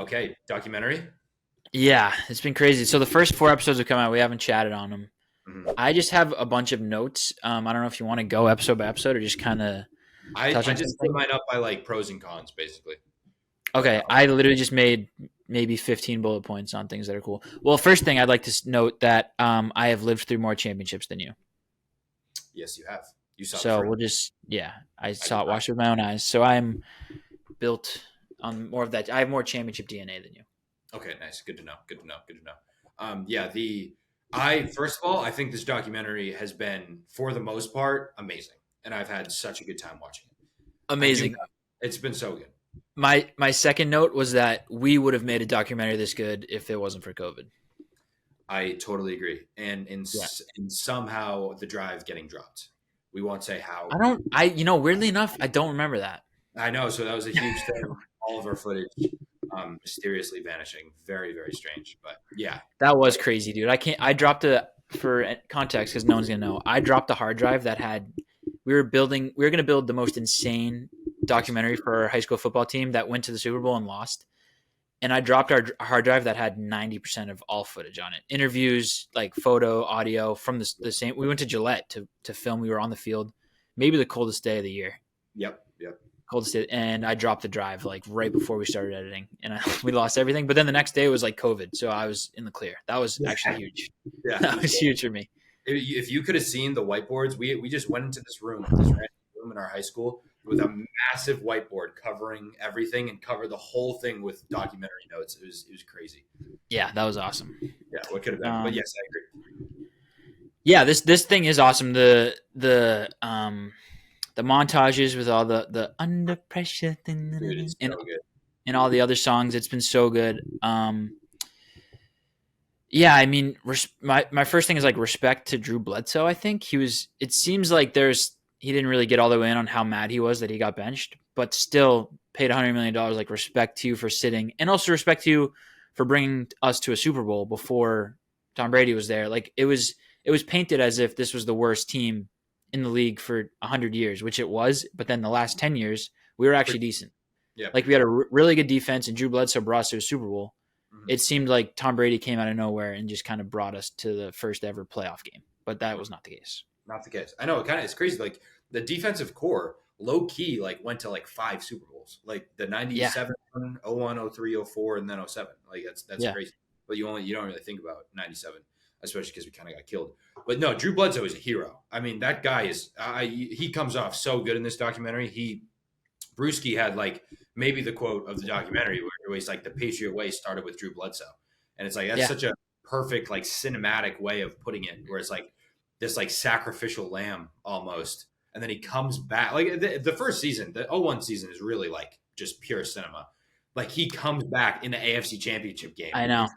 Okay, documentary. Yeah, it's been crazy. So the first 4 episodes have come out. We haven't chatted on them. Mhm. I just have a bunch of notes. I don't know if you want to go episode by episode or just kind of touch I on just split something. mine up by like pros and cons, basically. But Okay, I literally just made maybe 15 bullet points on things that are cool. Well, first thing I'd like to note that I have lived through more championships than you. yes, you have. You saw the So first. we'll just I I did saw it, not. watched it with my own eyes. So I'm built on more of that. I have more championship DNA than you. Okay, nice. Good to know. Good to know. Good to know. Yeah. I first of all, I think this documentary has been, for the most part, amazing, and I've had such a good time watching it. I do. Amazing. It's been so good. My second note was that we would have made a documentary this good if it wasn't for COVID. I totally agree. And Yeah. in somehow the drive getting dropped. We won't say how. Weirdly enough, I don't remember that. I know. So that was a huge thing. All of our footage mysteriously vanishing. Very, very strange. But yeah. That was crazy, dude. I dropped for context because no one's gonna know. I dropped a hard drive that had. We were gonna build the most insane documentary for our high school football team that went to the Super Bowl and lost. And I dropped our hard drive that had 90% of all footage on it. Interviews, like photo, audio from the same. We went to Gillette to film. We were on the field, maybe the coldest day of the year. Yep. Yep. Coldest day, and I dropped the drive like right before we started editing, and we lost everything. But then the next day was like COVID, so I was in the clear. That was actually huge. Yeah. That was huge for me. If you could have seen the whiteboards, we just went into this random room in our high school with a massive whiteboard covering everything and covered the whole thing with documentary notes. It was crazy. Yeah, that was awesome. Yeah, what could have been? But yes, I agree. Yeah, this thing is awesome. The montages with all the under pressure thing Dude, it's so good. and all the other songs, it's been so good. Yeah, I mean, my first thing is like respect to Drew Bledsoe. I think it seems like he didn't really get all the way in on how mad he was that he got benched, but still paid $100 million. Like, respect to you for sitting, and also respect to you for bringing us to a Super Bowl before Tom Brady was there. Like, it was painted as if this was the worst team in the league for 100 years, which it was. But then the last 10 years, we were actually decent. Yeah. Like, we had a really good defense, and Drew Bledsoe brought us to a Super Bowl. Mm-hmm. It seemed like Tom Brady came out of nowhere and just kind of brought us to the first ever playoff game. But that was not the case. Not the case. I know, it's crazy. Like, the defensive core, low key, like went to like 5 Super Bowls, like the 97, 01, 03, 04, and then 07. Like that's crazy. But you don't really think about 97, especially because we kind of got killed. But no, Drew Bledsoe is a hero. I mean, that guy is. He comes off so good in this documentary. Brewski had like maybe the quote of the documentary where he's like, "The Patriot way started with Drew Bledsoe," and it's like that's such a perfect like cinematic way of putting it, where it's like this like sacrificial lamb almost. And then he comes back. Like the first season, the 01 season is really like just pure cinema. Like, he comes back in the AFC Championship game. I know.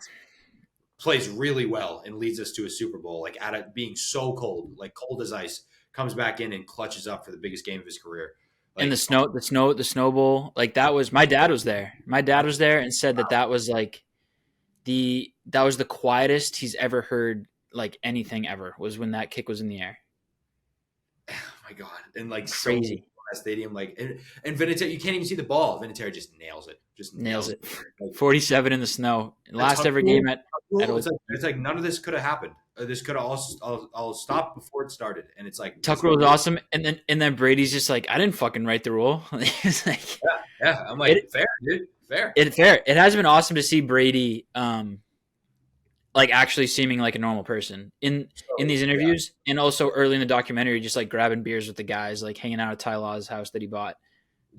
Plays really well and leads us to a Super Bowl. Like, out of being so cold, like cold as ice, comes back in and clutches up for the biggest game of his career. Like, and the snow bowl, like that was, my dad was there. My dad was there and said that was like that was the quietest he's ever heard like anything ever, was when that kick was in the air. Oh my God. And like crazy. So that stadium, like, and Vinatieri, you can't even see the ball. Vinatieri just nails it. Just nails it. Like, 47 in the snow. Last ever game at it's like none of this could have happened. This could have all stopped before it started. And it's like Tucker was awesome. And then Brady's just like, I didn't fucking write the rule. It's like, yeah. I'm like, fair, dude. Fair. It has been awesome to see Brady like actually seeming like a normal person in these interviews, and also early in the documentary, just like grabbing beers with the guys, like hanging out at Ty Law's house that he bought,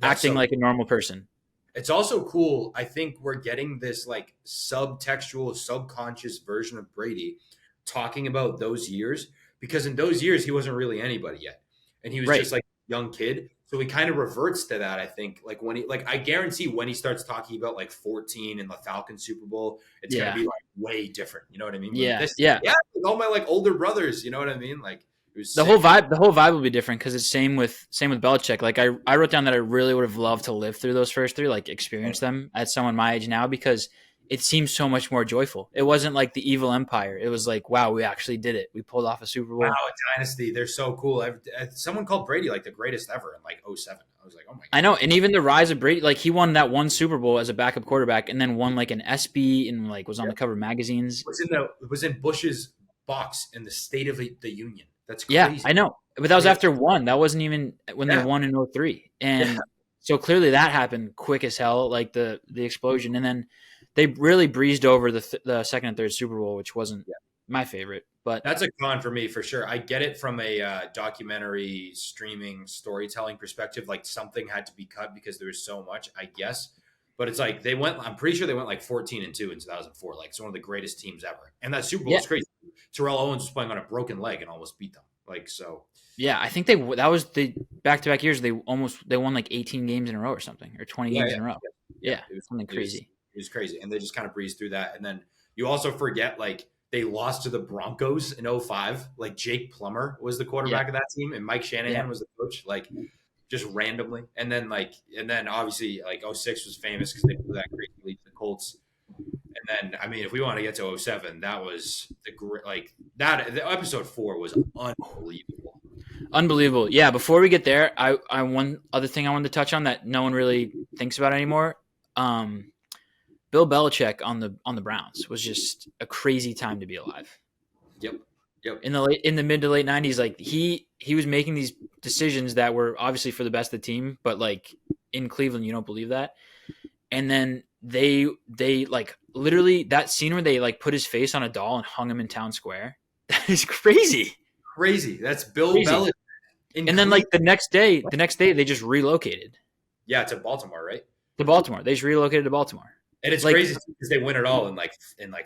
acting like a normal person. It's also cool. I think we're getting this like subtextual, subconscious version of Brady talking about those years, because in those years he wasn't really anybody yet, and he was just like a young kid. So he kind of reverts to that, I think. Like, when I guarantee when he starts talking about like 14 in the Falcons Super Bowl, it's gonna be like way different. You know what I mean? Yeah, with all my like older brothers. You know what I mean? Like, it was the whole vibe will be different, because it's same with Belichick. Like, I wrote down that I really would have loved to live through those first 3, like experience them at someone my age now, because it seemed so much more joyful. It wasn't like the evil empire. It was like, wow, we actually did it. We pulled off a Super Wow, Bowl. a dynasty. They're so cool. Someone called Brady like the greatest ever in like '07. I was like, oh my I god. know, and even the rise of Brady, like he won that one Super Bowl as a backup quarterback, and then won like an SB and like was on the cover of magazines. Was in Bush's box in the State of the Union. That's Yeah, crazy. I know, but that was after one. That wasn't even when they Yeah. won in 03. And Yeah. so clearly that happened quick as hell, like the explosion, and then they really breezed over the second and third Super Bowl, which wasn't my favorite. But That's a con for me for sure. I get it from a documentary streaming storytelling perspective. Like something had to be cut because there was so much, I guess. But it's like I'm pretty sure they went like 14-2 in 2004. Like it's one of the greatest teams ever. And that Super Bowl was crazy. Terrell Owens was playing on a broken leg and almost beat them. Like, so. Yeah, I think that was the back-to-back years. They won like 18 games in a row or something, or 20 games in a row. Yeah, it was something crazy. It was crazy. And they just kind of breezed through that. And then you also forget, like, they lost to the Broncos in 05. Like, Jake Plummer was the quarterback of that team, and Mike Shanahan was the coach, like, just randomly. And then, obviously, like, '06 was famous because they blew that great lead to the Colts. And then, I mean, if we want to get to '07, that was the episode 4 was unbelievable. Unbelievable. Yeah, before we get there, I one other thing I wanted to touch on that no one really thinks about anymore. Bill Belichick on the Browns was just a crazy time to be alive. Yep. In the mid to late 90s, like he was making these decisions that were obviously for the best of the team, but like in Cleveland, you don't believe that. And then they like literally that scene where they like put his face on a doll and hung him in town square. That is crazy. Crazy. That's Bill Belichick. And then like the next day they just relocated. Yeah, to Baltimore, right? To Baltimore. They just relocated to Baltimore. And it's like, crazy because they win it all in like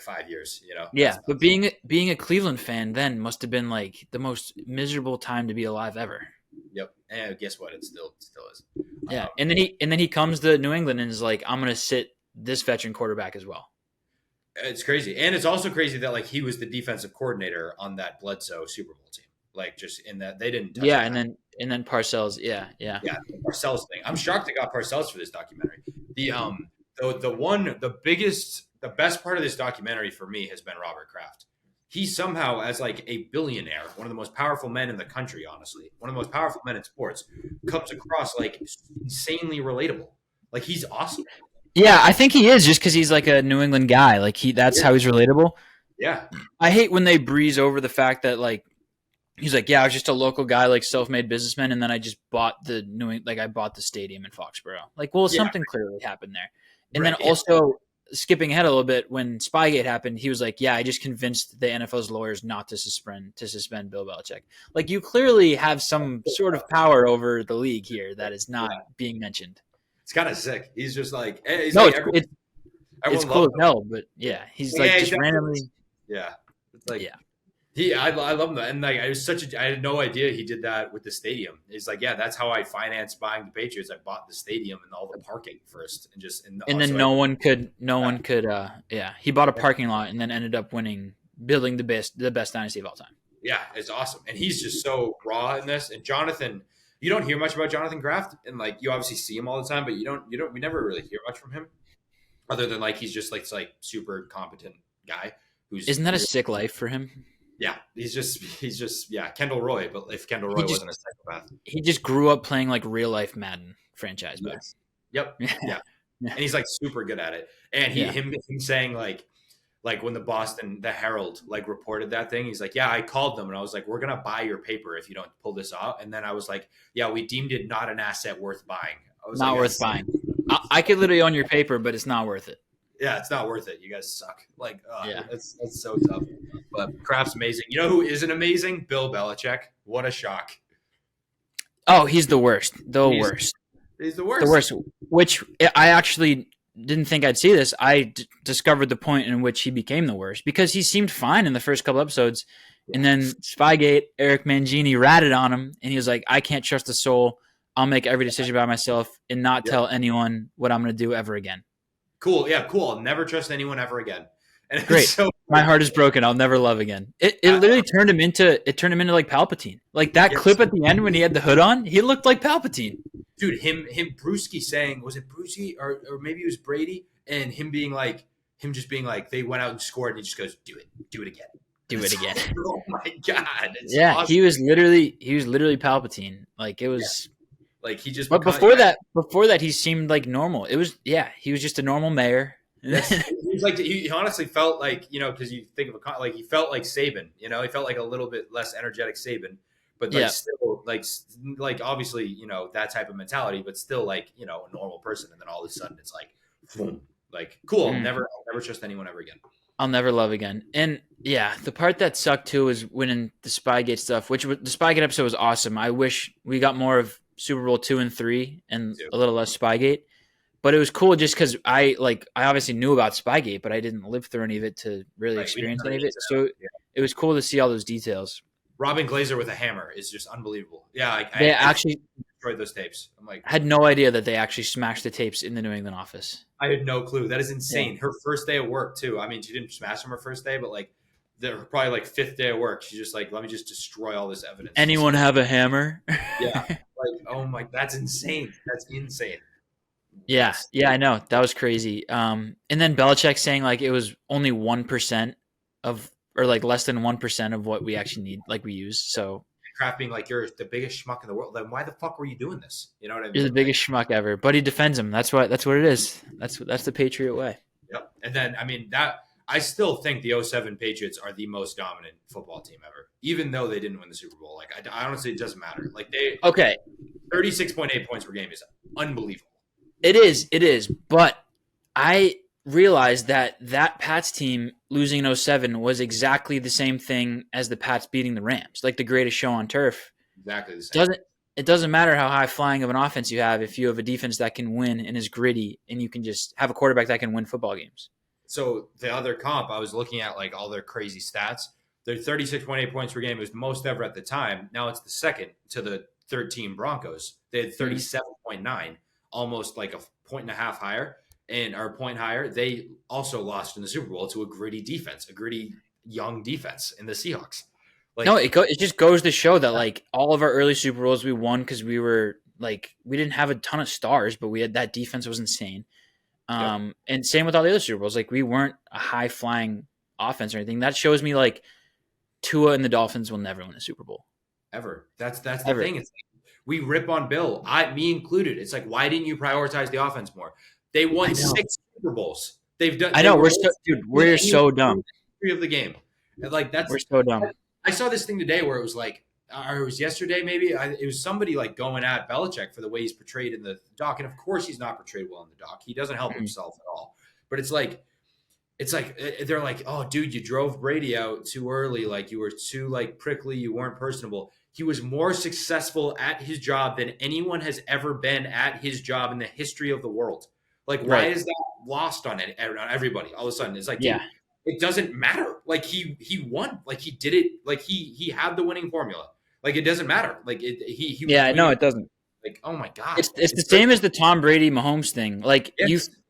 5 years, you know? Yeah, but being a Cleveland fan then must have been like the most miserable time to be alive ever. Yep. And guess what? It still is. Yeah. And then he comes to New England and is like, I'm gonna sit this veteran quarterback as well. It's crazy. And it's also crazy that like he was the defensive coordinator on that Bledsoe Super Bowl team. Like just in that they didn't touch and then Parcells, yeah. Yeah, the Parcells thing. I'm shocked they got Parcells for this documentary. The best part of this documentary for me has been Robert Kraft. He somehow, as like a billionaire, one of the most powerful men in the country, honestly, one of the most powerful men in sports, comes across like insanely relatable. Like he's awesome. Yeah, I think he is just because he's like a New England guy. Like that's how he's relatable. Yeah. I hate when they breeze over the fact that like he's like, yeah, I was just a local guy, like self-made businessman, and then I just bought I bought the stadium in Foxborough. Like, well, something clearly happened there. And then also skipping ahead a little bit, when Spygate happened, he was like, yeah, I just convinced the NFL's lawyers not to suspend Bill Belichick. Like, you clearly have some sort of power over the league here that is not being mentioned. It's kind of sick. He's just like, it's cool as hell, but yeah, he's like just randomly. Yeah. It's like, I love that. And like, I had no idea he did that with the stadium. It's like, yeah, that's how I financed buying the Patriots. I bought the stadium and all the parking first, and then no one could. He bought a parking lot and then ended up building the best dynasty of all time. Yeah, it's awesome, and he's just so raw in this. And Jonathan, you don't hear much about Jonathan Kraft, and like you obviously see him all the time, but we never really hear much from him, other than like he's just like super competent guy isn't that a sick life for him? Yeah, he's just Kendall Roy, but if Kendall Roy wasn't a psychopath. He just grew up playing like real life Madden franchise. Yes. Yep. Yeah. And he's like super good at it. And him saying like when the Herald like reported that thing, he's like, yeah, I called them and I was like, we're gonna buy your paper if you don't pull this off. And then I was like, yeah, we deemed it not an asset worth buying. I was not worth buying. I could literally own your paper, but it's not worth it. Yeah, it's not worth it. You guys suck. Like, it's so tough. But Kraft's amazing. You know who isn't amazing? Bill Belichick. What a shock. Oh, he's the worst. He's the worst. The worst. Which I actually didn't think I'd see this. I discovered the point in which he became the worst because he seemed fine in the first couple episodes. And then Spygate, Eric Mangini ratted on him. And he was like, I can't trust a soul. I'll make every decision by myself and not tell anyone what I'm going to do ever again. Cool. Yeah, cool. I'll never trust anyone ever again. And great. My heart is broken. I'll never love again. It literally turned him into like Palpatine. Like that clip at the end when he had the hood on, he looked like Palpatine. Dude, him Brewski saying, was it Brewski or maybe it was Brady, and him being like, him just being like, they went out and scored, and he just goes, do it again. Do it again. Oh my God. It's yeah, awesome. he was literally Palpatine. Like it was like he just But before that he seemed like normal. It was he was just a normal mayor. Yes. He was like he honestly felt like, because you think of like he felt like Saban, he felt like a little bit less energetic Saban, but like still like obviously, that type of mentality, but still like, a normal person. And then all of a sudden it's like, boom, like cool. I'll never trust anyone ever again. I'll never love again. And the part that sucked too was winning the Spygate stuff, which the Spygate episode was awesome. I wish we got more of Super Bowl 2 and 3 and a little less Spygate. But it was cool just because I obviously knew about Spygate, but I didn't live through any of it to really experience any of it. So it was cool to see all those details. Robin Glazer with a hammer is just unbelievable. Yeah, I actually destroyed those tapes. I'm like, I had no idea that they actually smashed the tapes in the New England office. I had no clue. That is insane. Yeah. Her first day of work too. I mean, she didn't smash them her first day, but like probably like fifth day of work, she's just like, let me just destroy all this evidence. Anyone have a hammer? Yeah. Like, oh my, that's insane. That's insane. Yeah, I know. That was crazy. And then Belichick saying like it was only 1% of, or like less than 1% of what we actually need, like we use. So Kraft being like, you're the biggest schmuck in the world. Then why the fuck were you doing this? You know what I mean? You're the biggest schmuck ever. But he defends him. That's what it is. That's the Patriot way. Yep. And then I mean I still think the 07 Patriots are the most dominant football team ever, even though they didn't win the Super Bowl. Like I honestly, it doesn't matter. Like 36.8 points per game is unbelievable. It is. But I realized that Pats team losing in 07 was exactly the same thing as the Pats beating the Rams, like the greatest show on turf. Exactly the same. It doesn't matter how high flying of an offense you have if you have a defense that can win and is gritty, and you can just have a quarterback that can win football games. So the other comp, I was looking at like all their crazy stats. Their 36.8 points per game was the most ever at the time. Now it's the second to the 13 Broncos. They had 37.9, almost like a point and a half higher. And our point higher, they also lost in the Super Bowl to a gritty defense, a gritty young defense in the Seahawks. Like, no, it just goes to show that like all of our early Super Bowls we won because we were like we didn't have a ton of stars, but we had that defense was insane. And same with all the other Super Bowls, like we weren't a high flying offense or anything. That shows me like Tua and the Dolphins will never win a Super Bowl ever. That's the thing. It's like, we rip on Bill, me included. It's like, why didn't you prioritize the offense more? They won 6 Super Bowls. They've done. I know we're so dumb. Of the game, and like we're so dumb. I saw this thing today where it was like, or it was yesterday maybe. It was somebody like going at Belichick for the way he's portrayed in the doc, and of course he's not portrayed well in the doc. He doesn't help himself at all. But it's like they're like, oh, dude, you drove Brady out too early. Like you were too like prickly. You weren't personable. He was more successful at his job than anyone has ever been at his job in the history of the world. Like, why is that lost on everybody all of a sudden? It's like, dude, it doesn't matter. Like he won. Like he did it. Like he had the winning formula. Like it doesn't matter. Like no, it doesn't. Like, oh my God. It's the same as the Tom Brady Mahomes thing. Like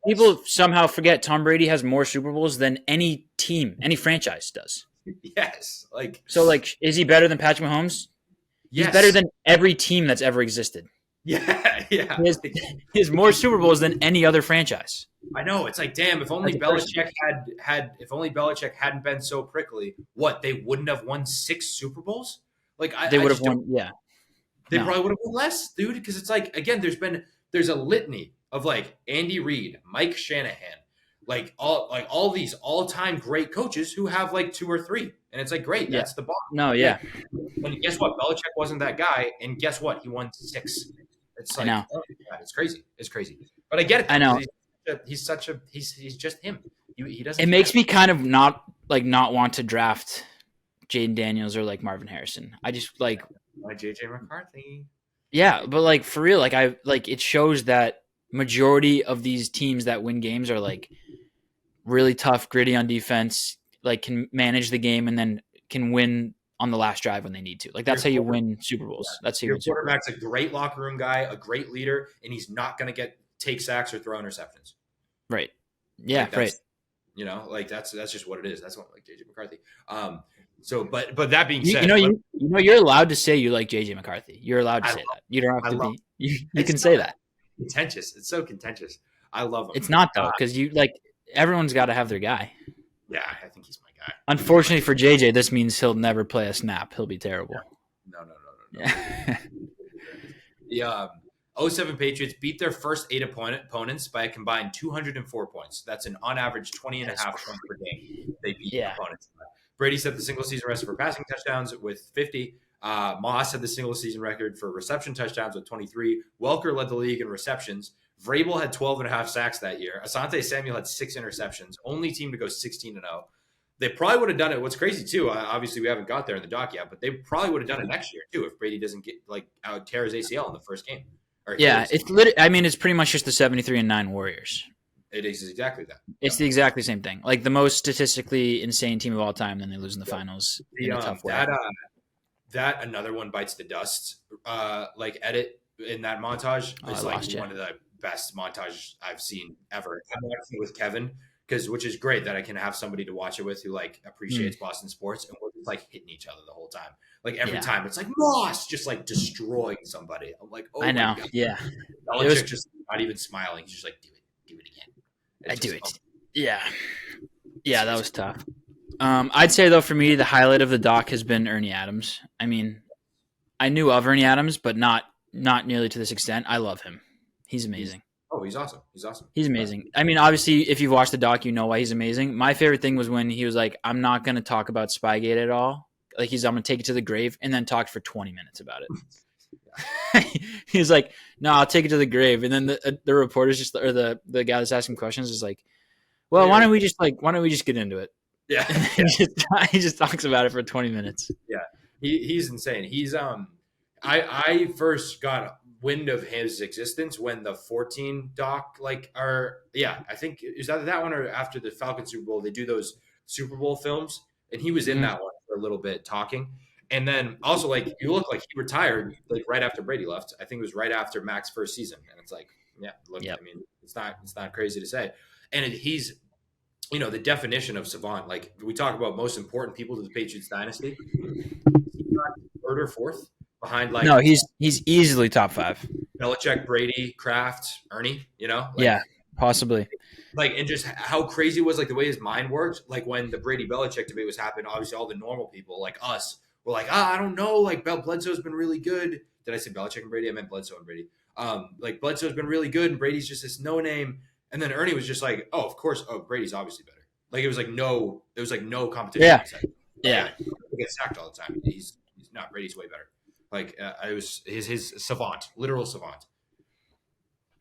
people somehow forget Tom Brady has more Super Bowls than any team, any franchise does. Yes. Like, so like, is he better than Patrick Mahomes? He's better than every team that's ever existed. Yeah. He has more Super Bowls than any other franchise. I know. It's like, damn, if only Belichick if only Belichick hadn't been so prickly, they wouldn't have won 6 Super Bowls? Like they would have won, They probably would have won less, dude, because it's like, again, there's a litany of like Andy Reid, Mike Shanahan, like all these all-time great coaches who have like 2 or 3. And it's like, great, that's the bottom. No, yeah. And guess what? Belichick wasn't that guy, and guess what? He won 6. It's like, oh God, it's crazy. It's crazy. But I get it. I know. He's just him. He doesn't. It makes me kind of not want to draft Jaden Daniels or like Marvin Harrison. I just like JJ McCarthy. Yeah, but like for real, it shows that majority of these teams that win games are like really tough, gritty on defense, like can manage the game and then can win on the last drive when they need to. Like that's how you win Super Bowls. That's how you win Super Bowls. Your quarterback's a great locker room guy, a great leader, and he's not going to take sacks or throw interceptions. Right. Yeah. Like right. You know, like that's just what it is. That's what like JJ McCarthy. So, but that being said, you're allowed to say you like JJ McCarthy. You're allowed to say that. You don't have to be. You can say that. Contentious. It's so contentious. I love him. It's not though, because you like everyone's got to have their guy. Yeah, I think he's my guy. Unfortunately for JJ, this means he'll never play a snap. He'll be terrible. No. Yeah. The 07 Patriots beat their first 8 opponents by a combined 204 points. That's an on average 20 and a half points per game. They beat opponents. Brady set the single season record for passing touchdowns with 50. Moss had the single season record for reception touchdowns with 23. Welker led the league in receptions. Vrabel had 12 and a half sacks that year. Asante Samuel had 6 interceptions. Only team to go 16-0. They probably would have done it. What's crazy too, obviously we haven't got there in the doc yet, but they probably would have done it next year too if Brady doesn't get tear his ACL in the first game. Yeah, it's pretty much just the 73-9 Warriors. It is exactly that. It's the exactly same thing. Like the most statistically insane team of all time, then they lose in the finals in a tough way. That another one bites the dust. Edit in that montage is one of the best montages I've seen ever. I'm watching it with Kevin which is great that I can have somebody to watch it with who appreciates Boston sports, and we're just hitting each other the whole time. Every time it's Moss just destroying somebody. I'm like, oh, I know, my God. Yeah. Belichick just not even smiling. He's just do it again. I do it. Yeah. Yeah, that was tough. I'd say though for me the highlight of the doc has been Ernie Adams. I mean, I knew of Ernie Adams, but not nearly to this extent. I love him. He's amazing. Oh, he's awesome. He's amazing. I mean, obviously, if you've watched the doc, you know why he's amazing. My favorite thing was when he was like, I'm not going to talk about Spygate at all. I'm going to take it to the grave, and then talk for 20 minutes about it. He's like, no, I'll take it to the grave. And then the reporters or the guy that's asking questions is like, well, why don't we just get into it? Yeah. He just talks about it for 20 minutes. Yeah. He's insane. He's, I first got wind of his existence when the 14 doc I think it was either that one or after the Falcons Super Bowl. They do those Super Bowl films, and he was in that one for a little bit talking. And then also you look like he retired right after Brady left. I think it was right after Mac's first season, and it's I mean, it's not crazy to say. And he's the definition of savant. We talk about most important people to the Patriots dynasty. He's not third or fourth behind no, he's easily top 5. Belichick, Brady, Kraft, Ernie, yeah, possibly. And just how crazy it was, the way his mind worked. When the Brady Belichick debate was happening, obviously all the normal people like us were I don't know, Bledsoe's been really good. Did I say Belichick and Brady? I meant Bledsoe and Brady. Bledsoe's been really good, and Brady's just this no name. And then Ernie was just oh, of course, Brady's obviously better. It was there was no competition. Yeah, yeah. He gets sacked all the time. He's not. Brady's way better. It was his savant, literal savant.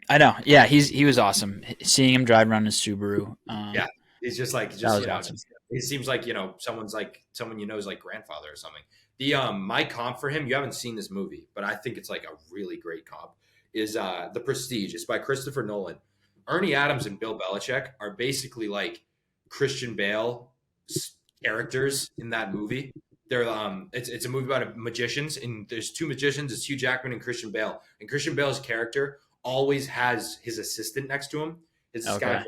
I know. Yeah, he was awesome. Seeing him drive around his Subaru. Yeah, he's just awesome. It seems like someone is grandfather or something. The my comp for him, you haven't seen this movie, but I think it's a really great comp. Is The Prestige. It's by Christopher Nolan. Ernie Adams and Bill Belichick are basically Christian Bale characters in that movie. They're it's a movie about magicians, and there's 2 magicians. It's Hugh Jackman and Christian Bale. And Christian Bale's character always has his assistant next to him. It's this guy, I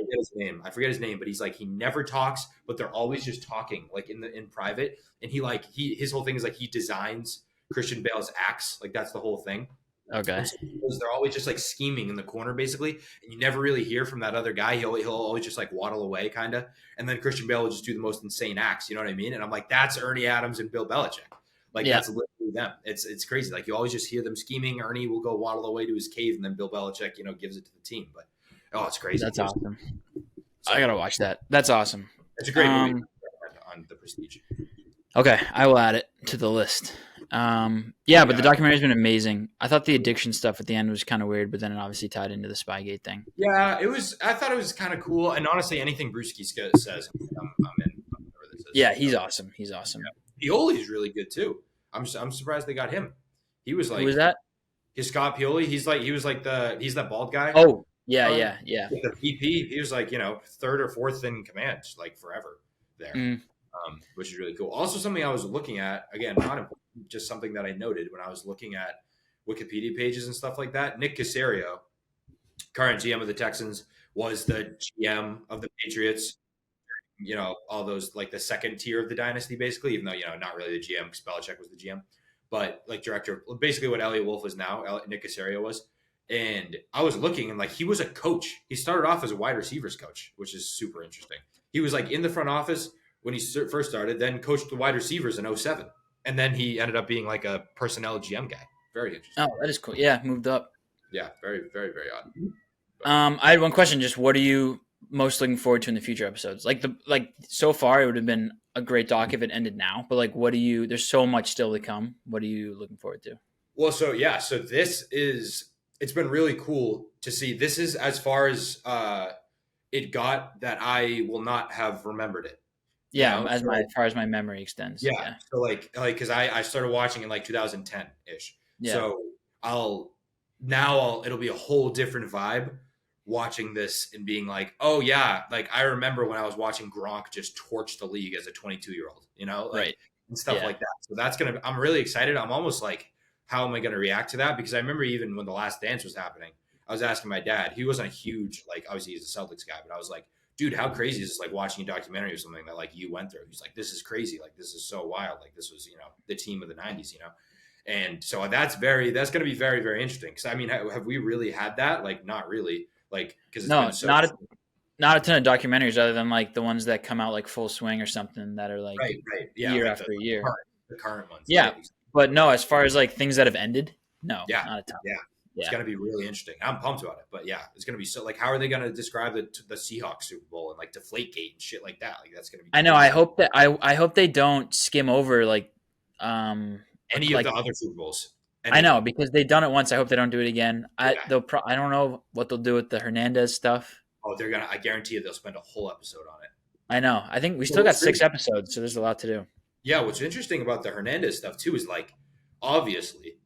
forget his name, but he's he never talks, but they're always just talking in private. And his whole thing is he designs Christian Bale's acts. That's the whole thing. Okay. So they're always just scheming in the corner basically, and you never really hear from that other guy. He'll always just waddle away kind of, and then Christian Bale will just do the most insane acts. You know what I mean? And I'm that's Ernie Adams and Bill Belichick. That's literally them. It's crazy. You always just hear them scheming. Ernie will go waddle away to his cave, and then Bill Belichick gives it to the team. But it's crazy. That's awesome. So, I gotta watch that. That's awesome. It's a great movie on The Prestige. Okay, I will add it to the list. But the documentary's been amazing. I thought the addiction stuff at the end was kind of weird, but then it obviously tied into the Spygate thing. Yeah, it was. I thought it was kind of cool, and honestly, anything Brewski says, I'm in. Yeah, he's awesome. He's awesome. Yeah. Pioli's really good too. I'm surprised they got him. He was who was that? His Scott Pioli. He's that bald guy. Oh, yeah. The VP. He was third or fourth in command, forever there. Which is really cool. Also, something I was looking at, again, not important, just something that I noted when I was looking at Wikipedia pages and stuff like that. Nick Caserio, current GM of the Texans, was the GM of the Patriots. All those the second tier of the dynasty, basically, even though not really the GM because Belichick was the GM, but director, basically what Elliot Wolf is now. Nick Caserio was, And I was looking, and like he was a coach. He started off as a wide receivers coach, which is super interesting. He was like in the front office when he first started, then coached the wide receivers in '07, and then he ended up being like a personnel GM guy. Very interesting. Oh, that is cool. Yeah, moved up. Yeah, very, very, very odd. I had one question. Just what are you most looking forward to in the future episodes? Like so far, it would have been a great doc if it ended now. But like, what do you? There's so much still to come. What are you looking forward to? Well, so yeah, so this is it's been really cool to see. This is as far as it got that I will not have remembered it. Yeah, as far as my memory extends. Yeah. Yeah. So because I started watching in like 2010 ish. Yeah. So it'll be a whole different vibe watching this and being like, oh yeah, like I remember when I was watching Gronk just torch the league as a 22-year-old, like, Right. and stuff like that. So I'm really excited. I'm almost like, how am I going to react to that? Because I remember even when The Last Dance was happening, I was asking my dad. He wasn't a huge, like, obviously he's a Celtics guy, but I was like, dude, how crazy is this? Like watching a documentary or something that like you went through. He's like, this is crazy. Like this is so wild. Like this was, the team of the '90s. And so that's going to be very, very interesting. Because I mean, have we really had that? Like, not really. Like, because no, not a ton of documentaries other than like the ones that come out like Full Swing or something that are like right, yeah, year like after year. The current ones, yeah. Right? But no, as far as like things that have ended, no, yeah, not a ton. Yeah. It's going to be really interesting. I'm pumped about it. But yeah, it's going to be so like, how are they going to describe the Seahawks Super Bowl and like Deflategate and shit like that? Like that's going to be. I know. I hope that I hope they don't skim over like any of the other Super Bowls. I know because they've done it once. I hope they don't do it again. I don't know what they'll do with the Hernandez stuff. Oh, I guarantee you they'll spend a whole episode on it. I know. I think we still got 6 episodes, so there's a lot to do. Yeah, what's interesting about the Hernandez stuff too is like, obviously,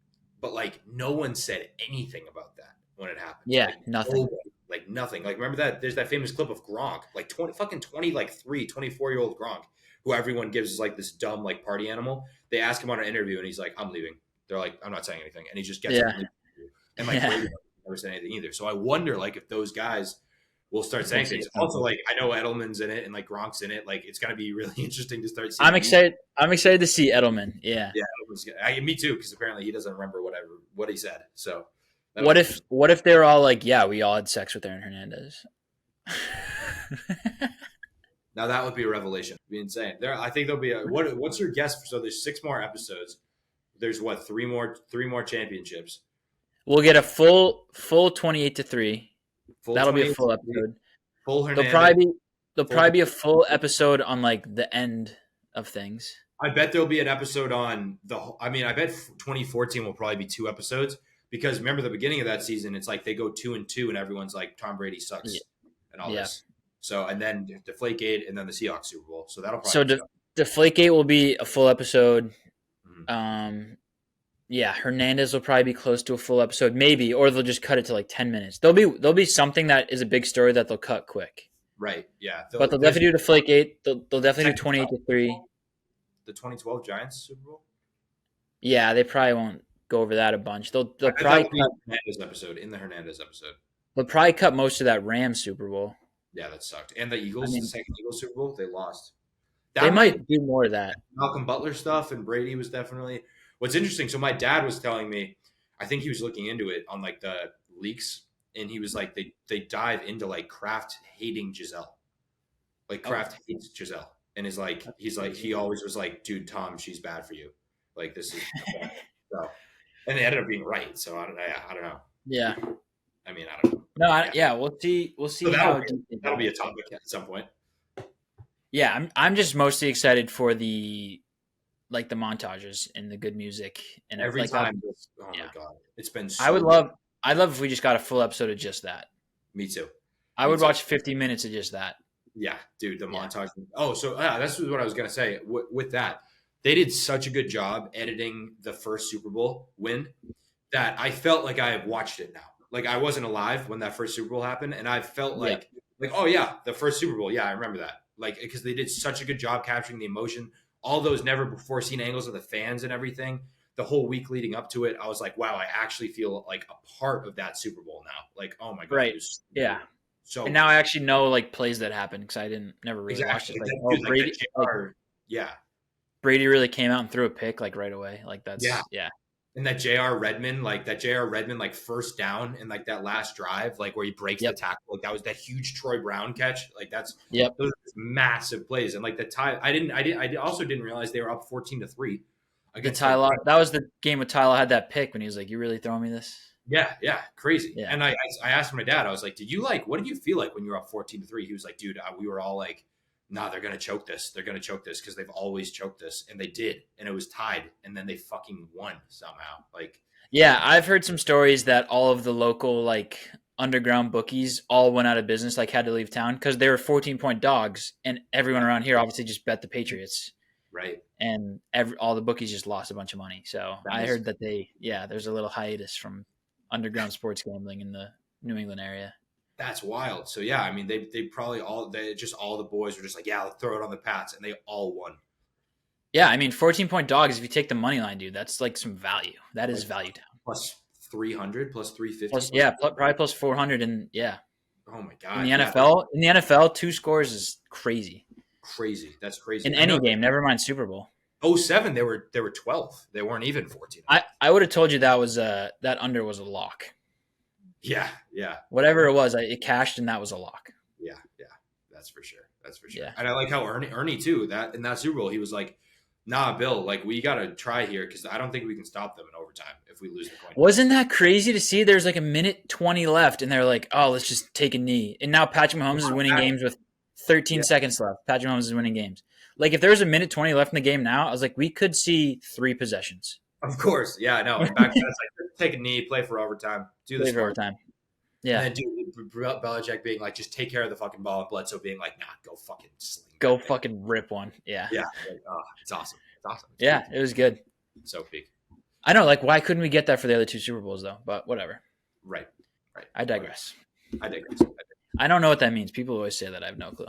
but like no one said anything about that when it happened. Yeah, like, nothing. Like nothing. Like remember that there's that famous clip of Gronk, like 24-year-old Gronk, who everyone gives like this dumb like party animal. They ask him on an interview and he's like, I'm leaving. They're like, I'm not saying anything. And he just gets up and leaves. And like Brady never said anything either. So I wonder like if those guys will start saying things. Also, like I know Edelman's in it and like Gronk's in it. Like it's gonna be really interesting to start seeing. I'm excited to see Edelman. Yeah. Yeah, me too, because apparently he doesn't remember what he said. So what if they're all like, yeah, we all had sex with Aaron Hernandez? Now that would be a revelation. It'd be insane. I think there'll be what's your guess? So there's 6 more episodes. There's what, 3 more championships. We'll get a full 28-3. That'll be a full episode. Full Hernandez. There'll probably be a full episode on like the end of things. I bet there'll be an episode on I bet 2014 will probably be 2 episodes because remember the beginning of that season, it's like they go 2-2 and everyone's like Tom Brady sucks and all this. So and then Deflategate and then the Seahawks Super Bowl. So that'll probably Deflategate will be a full episode. Mm-hmm. Hernandez will probably be close to a full episode, maybe, or they'll just cut it to like 10 minutes. There'll be something that is a big story that they'll cut quick. Right. Yeah. But they'll definitely do Deflategate. They'll definitely do 28-3. The 2012 Giants Super Bowl. Yeah, they probably won't go over that a bunch. They'll probably cut the Hernandez episode. They'll probably cut most of that Rams Super Bowl. Yeah, that sucked. And the Eagles, the second Eagles Super Bowl, they lost. They might do more of that. Malcolm Butler stuff and Brady was definitely. What's interesting, so my dad was telling me, I think he was looking into it on like the leaks, and he was like, they dive into like Kraft hating Giselle. Like Kraft hates Giselle. And he always was like, dude, Tom, she's bad for you. Like this is so, and they ended up being right. So I don't know. Yeah. I mean, I don't know. No, we'll see. So that'll be a topic at some point. Yeah, I'm just mostly excited for the montages and the good music and every time. My god, it's been. So I'd love if we just got a full episode of just that. Me too. I would watch 50 minutes of just that. Yeah, dude, the montage. Oh, so that's what I was gonna say. With that, they did such a good job editing the first Super Bowl win that I felt like I have watched it now. Like I wasn't alive when that first Super Bowl happened, and I felt like oh yeah, the first Super Bowl. Yeah, I remember that. Like because they did such a good job capturing the emotion, all those never before seen angles of the fans and everything. The whole week leading up to it, I was like, wow, I actually feel like a part of that Super Bowl now. Like, oh my god, right? Yeah. So and now I actually know like plays that happened because I never really watched it. Like, Brady, Brady really came out and threw a pick like right away. Like that's yeah. And that J.R. Redmond, like first down in like that last drive, like where he breaks the Yep. tackle, like that was that huge Troy Brown catch. Like Yep. those are massive plays. And like the tie, I also didn't realize they were up 14-3 The against the Tyler, Rams. that was the game with Tyler had that pick when he was like, "You really throwing me this?" Yeah, yeah, crazy. Yeah. And I asked my dad, I was like, what did you feel like when you were up 14-3? He was like, dude, we were all like, nah, they're gonna choke this. They're gonna choke this because they've always choked this, and they did, and it was tied, and then they fucking won somehow. Like, Yeah, I've heard some stories that all of the local like underground bookies all went out of business, like had to leave town because they were 14-point dogs, and everyone yeah, around here obviously just bet the Patriots, right. and all the bookies just lost a bunch of money. So That I is heard that there's a little hiatus from underground sports gambling in the New England area. that's wild. So yeah, I mean, they probably all the boys were just like, yeah, let's throw it on the Pats, and they all won. Yeah, I mean, 14-point dogs. If you take the money line, dude, that's like some value. That is Like value town. plus 300, plus 350, Plus, plus. yeah, probably plus 400, and yeah, Oh my in the god, yeah, NFL, two scores is crazy crazy. That's in crazy. I any know. game. Never mind Super Bowl. 07, they were 12. They weren't even 14. I would have told you that was that under was a lock. Yeah, yeah, Whatever it was, it cashed and that was a lock. yeah, yeah. That's for sure. That's for sure. Yeah. And I like how Ernie too. That in that Super Bowl, he was like, "Nah, Bill, like we got to try here because I don't think we can stop them in overtime if we lose the coin." Wasn't that crazy to see? There's like a minute 20 left, and they're like, "Oh, let's just take a knee." And now Patrick Mahomes is winning games with 13 Yeah, seconds left. Patrick Mahomes is winning games. Like if there was a minute 20 left in the game now, I was like, we could see 3 possessions. of course. Yeah, I know. And back then, it's like take a knee, play for overtime, do the Play for smart. overtime. And Yeah. then Belichick being like, just take care of the fucking ball, and Bledsoe being like, nah, go fucking sling Go that thing. fucking rip one. Yeah. Yeah, like, oh, it's awesome. It's awesome. It's Yeah, peak. it was good. So peak. I know, like, why couldn't we get that for the other 2 Super Bowls, though? But whatever. Right. Right. I digress. I digress. I don't know what that means. People always say that. I have no clue.